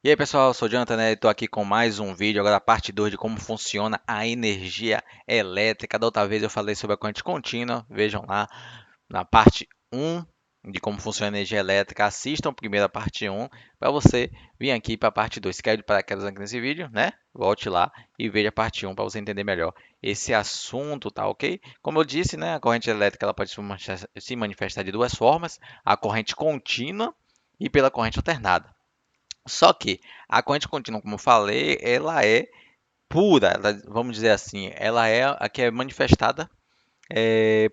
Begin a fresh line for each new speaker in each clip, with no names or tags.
E aí pessoal, eu sou o Jonathan, né? Estou aqui com mais um vídeo, agora a parte 2 de como funciona a energia elétrica. Da outra vez eu falei sobre a corrente contínua, vejam lá na parte um de como funciona a energia elétrica. Assistam primeiro a parte um para você vir aqui para a parte 2. Se quer de paraquedas aqui nesse vídeo, né? Volte lá e veja a parte um para você entender melhor esse assunto, tá ok? Como eu disse, né? A corrente elétrica ela pode se manifestar de duas formas, a corrente contínua e pela corrente alternada. Só que a corrente contínua, como eu falei, ela é pura, vamos dizer assim, ela é a que é manifestada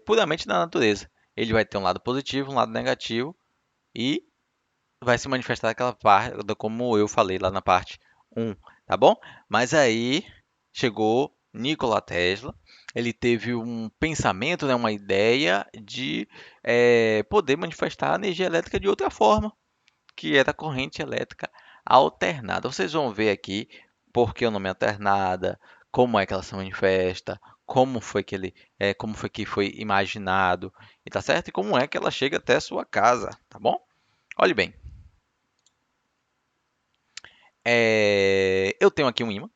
puramente na natureza. Ele vai ter um lado positivo, um lado negativo e vai se manifestar daquela parte, como eu falei lá na parte um, tá bom? Mas aí chegou Nikola Tesla, ele teve um pensamento, né, uma ideia de poder manifestar a energia elétrica de outra forma que é da corrente elétrica alternada. Vocês vão ver aqui por que o nome é alternada, como é que ela se manifesta, como foi que foi imaginado, e tá certo? E como é que ela chega até a sua casa, tá bom? Olhe bem, eu tenho aqui um ímã.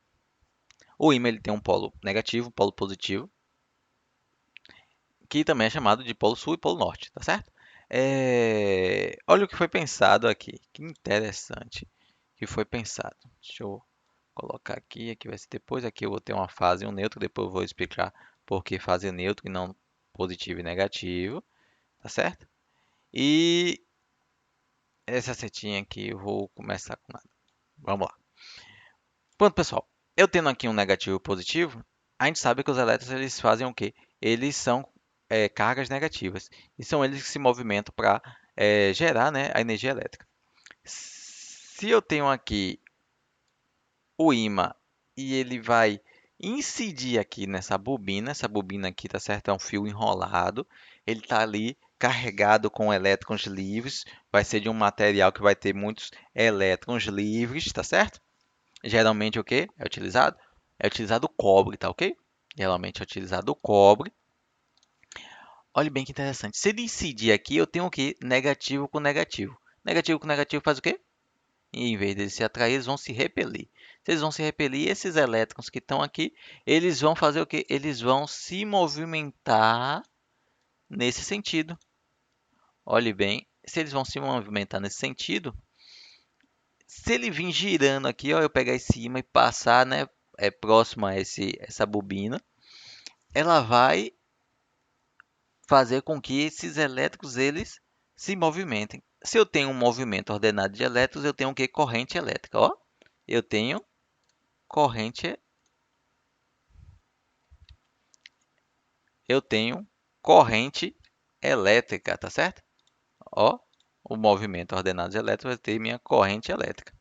O ímã ele tem um polo negativo, um polo positivo, que também é chamado de polo sul e polo norte, tá certo? Olha o que foi pensado aqui. Que interessante que foi pensado. Deixa eu colocar aqui, aqui vai ser depois, aqui eu vou ter uma fase e um neutro, depois eu vou explicar por que fase neutro e não positivo e negativo, tá certo? E essa setinha aqui eu vou começar com nada. Vamos lá. Pronto, pessoal. Eu tendo aqui um negativo e um positivo, a gente sabe que os elétrons eles fazem o quê? Eles são cargas negativas e são eles que se movimentam para gerar, né, a energia elétrica. Se eu tenho aqui o ímã e ele vai incidir aqui nessa bobina. Essa bobina aqui, tá certo? É um fio enrolado. Ele está ali carregado com elétrons livres. Vai ser de um material que vai ter muitos elétrons livres, tá certo? Geralmente o que é utilizado? É utilizado o cobre, tá ok? Geralmente é utilizado o cobre. Olha bem que interessante. Se ele incidir aqui, eu tenho o que? Negativo com negativo. Negativo com negativo faz o quê? E em vez de se atrair, eles vão se repelir. Se eles vão se repelir, esses elétrons que estão aqui, eles vão fazer o quê? Eles vão se movimentar nesse sentido. Olhe bem, se eles vão se movimentar nesse sentido, se ele vir girando aqui, ó, eu pegar esse cima e passar, né, próximo a essa bobina, ela vai fazer com que esses elétrons eles se movimentem. Se eu tenho um movimento ordenado de elétrons, eu tenho o que? Corrente elétrica, ó. Eu tenho corrente eu tenho corrente elétrica, tá certo? Ó, o movimento ordenado de elétrons vai ter minha corrente elétrica.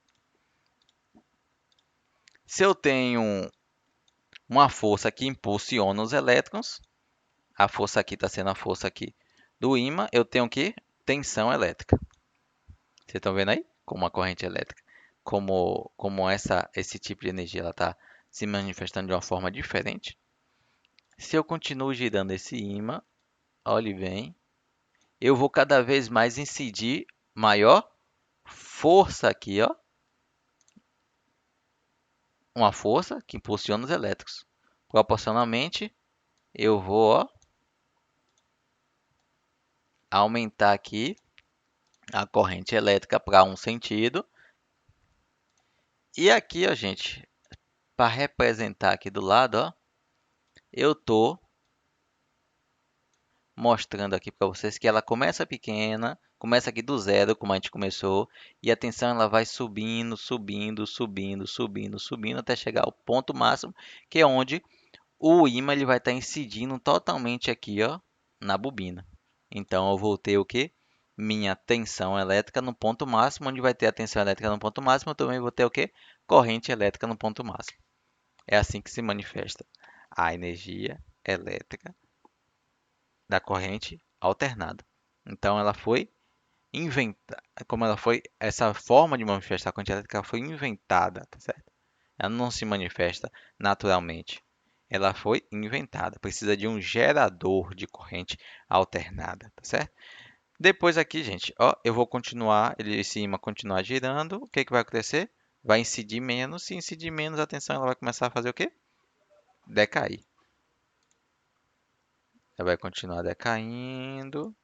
Se eu tenho uma força que impulsiona os elétrons, a força aqui está sendo a força aqui do ímã, eu tenho que tensão elétrica. Vocês estão vendo aí? Como a corrente elétrica, esse tipo de energia ela está se manifestando de uma forma diferente. Se eu continuo girando esse ímã, olhe bem, eu vou cada vez mais incidir maior força aqui, ó, uma força que impulsiona os elétrons. Proporcionalmente, eu vou, ó, aumentar aqui a corrente elétrica para um sentido. E aqui, ó, gente, para representar aqui do lado, ó, eu tô mostrando aqui para vocês que ela começa pequena, começa aqui do zero, como a gente começou, e a tensão ela vai subindo, subindo, subindo, subindo, subindo, até chegar ao ponto máximo, que é onde o ímã ele vai estar incidindo totalmente aqui, ó, na bobina. Então eu vou ter o que? Minha tensão elétrica no ponto máximo, onde vai ter a tensão elétrica no ponto máximo, eu também vou ter o que? Corrente elétrica no ponto máximo. É assim que se manifesta a energia elétrica da corrente alternada. Então ela foi inventada, como ela foi, essa forma de manifestar a corrente elétrica foi inventada, tá certo? Ela não se manifesta naturalmente. Ela foi inventada. Precisa de um gerador de corrente alternada, tá certo? Depois aqui, gente, ó, eu vou continuar, ele em cima continuar girando. O que que vai acontecer? vai incidir menos. Se incidir menos, a tensão ela vai começar a fazer o quê? Decair. Ela vai continuar decaindo,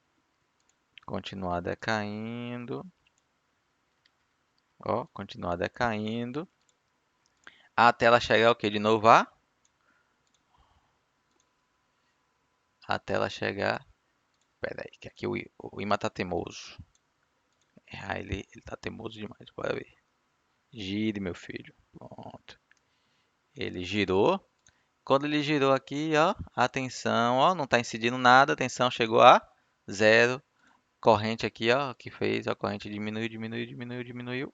ó, continuar decaindo, até ela chegar o quê? De novo até ela chegar. Pera aí, que aqui o imã tá teimoso. Ah, ele tá teimoso demais. Bora ver. Gire, meu filho. Pronto. Ele girou. Quando ele girou aqui, ó, a tensão, ó, não tá incidindo nada. A tensão chegou a zero. Corrente aqui, ó, que fez, a corrente diminuiu, diminuiu, diminuiu, diminuiu.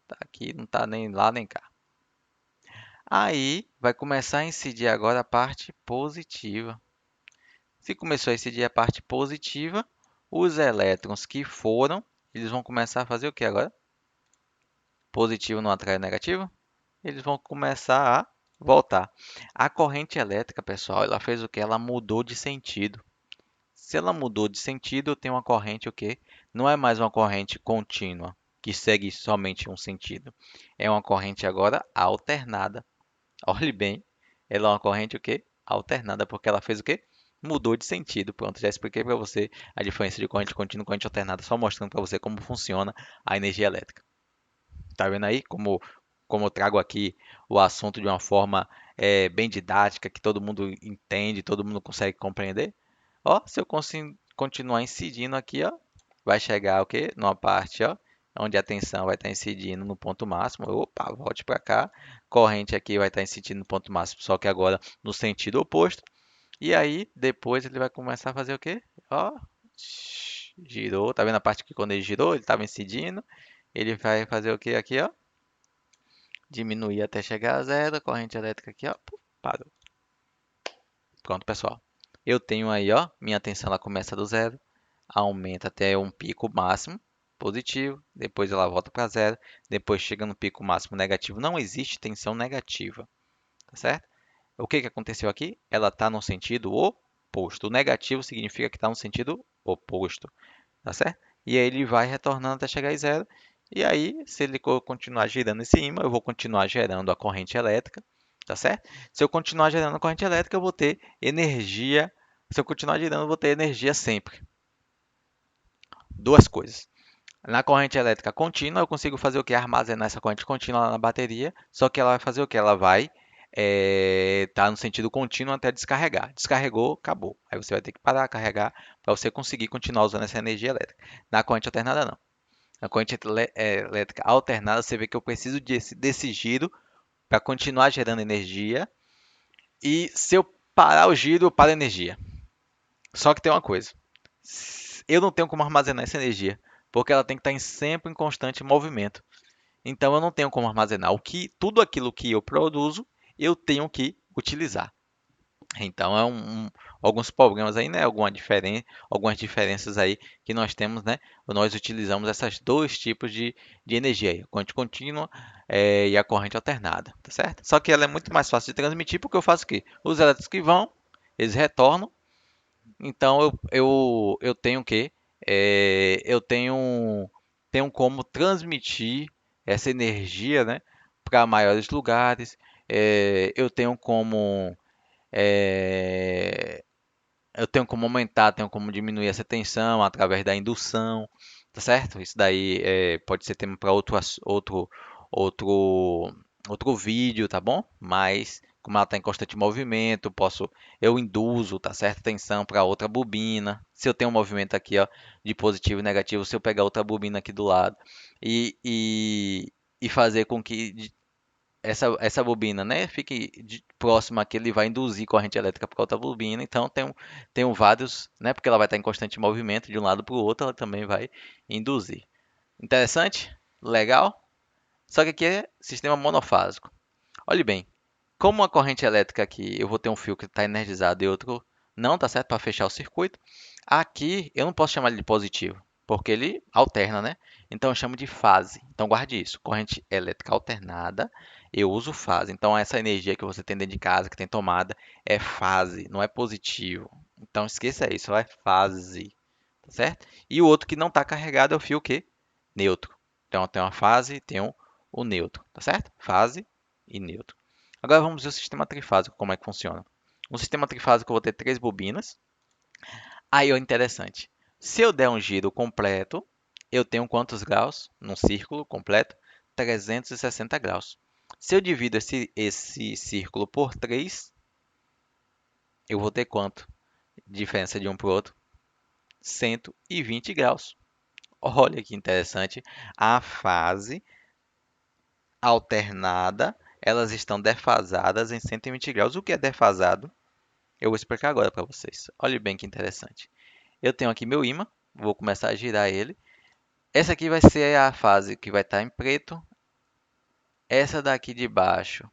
Tá aqui, não tá nem lá nem cá. Aí vai começar a incidir agora a parte positiva. Se começou a incidir a parte positiva, os elétrons que foram, eles vão começar a fazer o que agora? Positivo não atrai negativo? Eles vão começar a voltar. A corrente elétrica, pessoal, ela fez o que? Ela mudou de sentido. Se ela mudou de sentido, eu tenho uma corrente o quê? Não é mais uma corrente contínua, que segue somente um sentido. É uma corrente agora alternada. Olhe bem, ela é uma corrente o quê? Alternada, porque ela fez o quê? Mudou de sentido. Pronto, já expliquei para você a diferença de corrente contínua e corrente alternada, só mostrando para você como funciona a energia elétrica. Tá vendo aí como eu trago aqui o assunto de uma forma bem didática, que todo mundo entende, todo mundo consegue compreender? Ó, se eu continuar incidindo aqui, ó, vai chegar o quê? Numa parte, ó, onde a tensão vai estar incidindo no ponto máximo. Opa, volte para cá. Corrente aqui vai estar incidindo no ponto máximo, só que agora no sentido oposto. E aí, depois ele vai começar a fazer o quê? Ó, girou. Tá vendo a parte que quando ele girou, ele estava incidindo. Ele vai fazer o quê aqui, ó? Diminuir até chegar a zero. A corrente elétrica aqui, ó, parou. Pronto, pessoal. Eu tenho aí, ó, minha tensão ela começa do zero, aumenta até um pico máximo positivo, depois ela volta para zero, depois chega no pico máximo negativo. Não existe tensão negativa, tá certo? O que que aconteceu aqui? Ela está no sentido oposto. O negativo significa que está no sentido oposto, tá certo? E aí ele vai retornando até chegar em zero. E aí, se ele continuar girando esse ímã, eu vou continuar gerando a corrente elétrica, tá certo? Se eu continuar gerando a corrente elétrica, eu vou ter energia. Se eu continuar girando, eu vou ter energia sempre. Duas coisas. Na corrente elétrica contínua, eu consigo fazer o que? Armazenar essa corrente contínua lá na bateria, só que ela vai fazer o que? Ela vai estar no sentido contínuo até descarregar. Descarregou, acabou. Aí você vai ter que parar, carregar, para você conseguir continuar usando essa energia elétrica. Na corrente alternada, não. Na corrente elétrica alternada, você vê que eu preciso desse giro para continuar gerando energia. E se eu parar o giro, eu paro a energia. Só que tem uma coisa. Eu não tenho como armazenar essa energia, porque ela tem que estar sempre em constante movimento. Então eu não tenho como armazenar tudo aquilo que eu produzo, eu tenho que utilizar. Então alguns problemas aí, né? Algumas diferenças aí que nós temos, né? Nós utilizamos esses dois tipos de energia, a corrente contínua e a corrente alternada, tá certo? Só que ela é muito mais fácil de transmitir porque eu faço o quê? Os elétrons que vão, eles retornam. Então eu tenho o quê? Eu tenho como transmitir essa energia, né, para maiores lugares. Eu tenho como é, eu tenho como aumentar, tenho como diminuir essa tensão através da indução, tá certo? Isso daí pode ser tema para outro, outro vídeo, tá bom? Mas como ela está em constante movimento, eu induzo, tá certo? Tensão para outra bobina. Se eu tenho um movimento aqui, ó, de positivo e negativo, se eu pegar outra bobina aqui do lado e, e, e fazer com que essa bobina, né, fique próxima aqui, ele vai induzir corrente elétrica para outra bobina. Então tem vários, né, porque ela vai estar em constante movimento de um lado para o outro, ela também vai induzir. Interessante? Legal? Só que aqui é sistema monofásico. Olhe bem, como a corrente elétrica aqui, eu vou ter um fio que está energizado e outro não, tá certo? Para fechar o circuito. Aqui eu não posso chamar ele de positivo, porque ele alterna, né? Então eu chamo de fase. Então guarde isso. Corrente elétrica alternada, eu uso fase. Então essa energia que você tem dentro de casa, que tem tomada, é fase, não é positivo. Então esqueça isso, é fase, tá certo? E o outro que não está carregado é o fio que? Neutro. Então tem uma fase, tem um o neutro, tá certo? Fase e neutro. Agora vamos ver o sistema trifásico, como é que funciona. No sistema trifásico eu vou ter três bobinas. Aí, ó, interessante. Se eu der um giro completo, eu tenho quantos graus? Num círculo completo? 360 graus. Se eu divido esse círculo por 3, eu vou ter quanto? Diferença de um para o outro? 120 graus. Olha que interessante. A fase alternada, elas estão defasadas em 120 graus. O que é defasado? Eu vou explicar agora para vocês. Olhe bem que interessante. Eu tenho aqui meu ímã, vou começar a girar ele. Essa aqui vai ser a fase que vai estar em preto. Essa daqui de baixo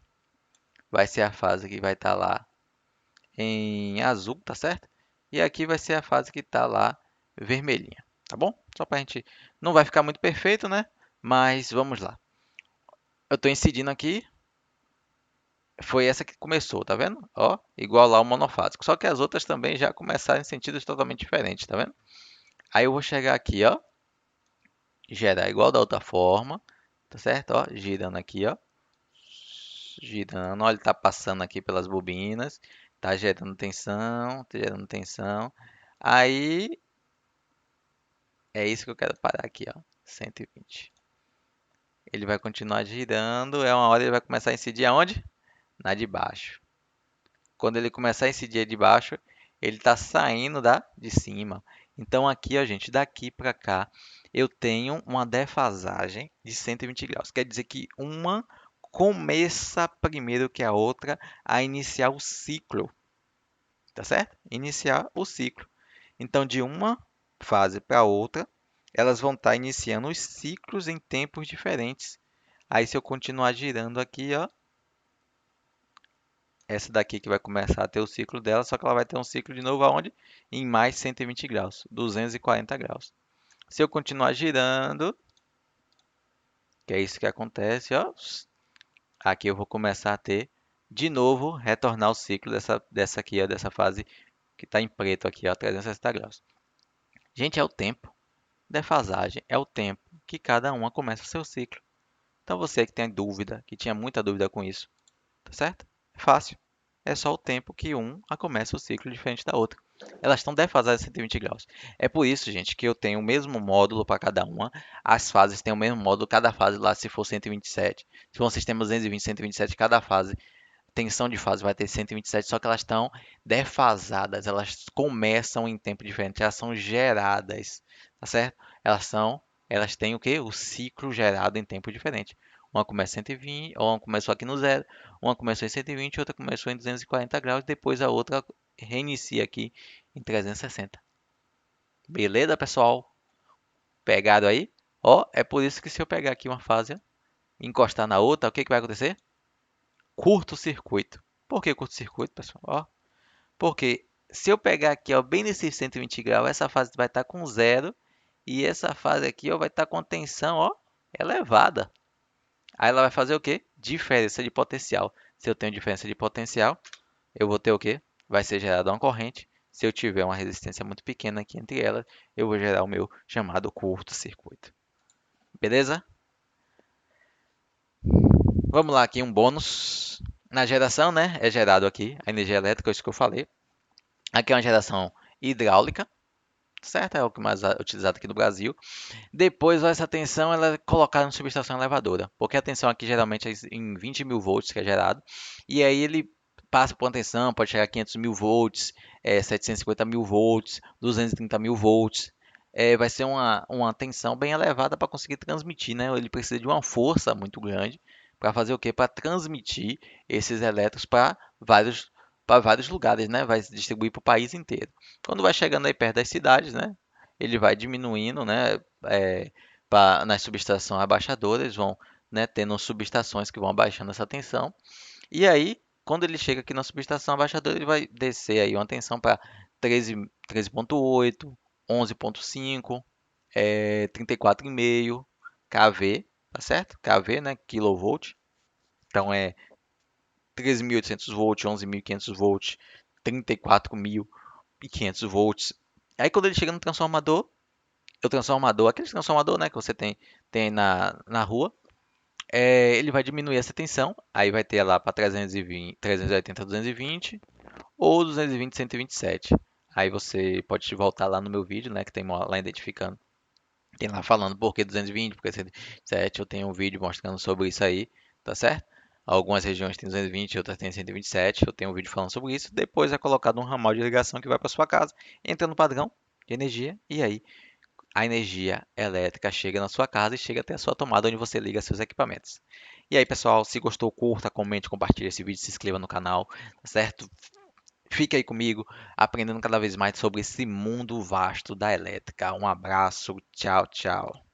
vai ser a fase que vai estar lá em azul, tá certo? E aqui vai ser a fase que está lá vermelhinha, tá bom? Só para a gente... Não vai ficar muito perfeito, né? Mas vamos lá. Eu estou incidindo aqui. Foi essa que começou, tá vendo? Ó, igual lá o monofásico. Só que as outras também já começaram em sentidos totalmente diferentes, tá vendo? Aí eu vou chegar aqui, ó. Gerar igual da outra forma, tá certo? Ó, girando aqui, ó. Girando, olha, ele tá passando aqui pelas bobinas, tá gerando tensão, tá gerando tensão. Aí é isso que eu quero parar aqui, ó, 120. Ele vai continuar girando, é uma hora ele vai começar a incidir aonde? Na de baixo. Quando ele começar a incidir de baixo, ele está saindo da de cima. Então aqui, ó, gente, daqui para cá, eu tenho uma defasagem de 120 graus. Quer dizer que uma começa primeiro que a outra a iniciar o ciclo, tá certo? Iniciar o ciclo. Então, de uma fase para outra, elas vão estar iniciando os ciclos em tempos diferentes. Aí, se eu continuar girando aqui, ó, essa daqui que vai começar a ter o ciclo dela, só que ela vai ter um ciclo de novo aonde? Em mais 120 graus, 240 graus. Se eu continuar girando, que é isso que acontece, ó, aqui eu vou começar a ter de novo retornar o ciclo dessa aqui, ó, dessa fase que está em preto aqui, ó, 360 graus. Gente, é o tempo. Defasagem é o tempo que cada uma começa o seu ciclo. Então você que tem dúvida, que tinha muita dúvida com isso, tá certo? É fácil. É só o tempo que a começa o ciclo diferente da outra. Elas estão defasadas em 120 graus. É por isso, gente, que eu tenho o mesmo módulo para cada uma. As fases têm o mesmo módulo, cada fase lá, se for 127. Se for um sistema 220, 127, cada fase, tensão de fase vai ter 127, só que elas estão defasadas. Elas começam em tempo diferente, elas são geradas, tá certo? Elas têm o quê? O ciclo gerado em tempo diferente. Uma começa em 120, ou uma começou aqui no zero, uma começou em 120, outra começou em 240 graus, depois a outra reinicia aqui em 360. Beleza, pessoal? Pegado aí? Ó, é por isso que se eu pegar aqui uma fase e encostar na outra, o que que vai acontecer? Curto-circuito. Por que curto-circuito, pessoal? Ó, porque se eu pegar aqui, ó, bem nesse 120 graus, essa fase vai estar com zero e essa fase aqui, ó, vai estar com tensão, ó, elevada. Aí ela vai fazer o quê? Diferença de potencial. Se eu tenho diferença de potencial, eu vou ter o quê? Vai ser gerada uma corrente. Se eu tiver uma resistência muito pequena aqui entre elas, eu vou gerar o meu chamado curto-circuito. Beleza? Vamos lá aqui, um bônus. Na geração, né? É gerado aqui a energia elétrica, isso que eu falei. Aqui é uma geração hidráulica, certo? É o que mais é utilizado aqui no Brasil. Depois, essa tensão ela é colocada em subestação elevadora, porque a tensão aqui geralmente é em 20 mil volts que é gerado, e aí ele passa por uma tensão, pode chegar a 500 mil volts, 750 mil volts, 230 mil volts. Vai ser uma tensão bem elevada para conseguir transmitir, né? Ele precisa de uma força muito grande para fazer o quê? Para transmitir esses elétrons para vários lugares, né? Vai se distribuir para o país inteiro. Quando vai chegando aí perto das cidades, né? Ele vai diminuindo, né? Nas subestações abaixadoras, vão, né, tendo subestações que vão abaixando essa tensão. E aí, quando ele chega aqui na subestação abaixadora, ele vai descer aí uma tensão para 13,8, 11,5, 34,5 kV, tá certo? kV, né? Kilovolt. Então é 13.800 volts, 11.500 volts, 34.500 volts. Aí quando ele chega no transformador, o transformador, aquele transformador, né, que você tem na rua, Ele vai diminuir essa tensão, aí vai ter lá para 320, 380, 220 ou 220, 127. Aí você pode voltar lá no meu vídeo, né, que tem lá identificando. Tem lá falando por que 220, por que 127. Eu tenho um vídeo mostrando sobre isso aí, tá certo? Algumas regiões têm 220, outras têm 127. Eu tenho um vídeo falando sobre isso. Depois é colocado um ramal de ligação que vai para sua casa, entra no padrão de energia e aí a energia elétrica chega na sua casa e chega até a sua tomada onde você liga seus equipamentos. E aí, pessoal, se gostou, curta, comente, compartilhe esse vídeo, se inscreva no canal, tá certo? Fique aí comigo, aprendendo cada vez mais sobre esse mundo vasto da elétrica. Um abraço, tchau, tchau.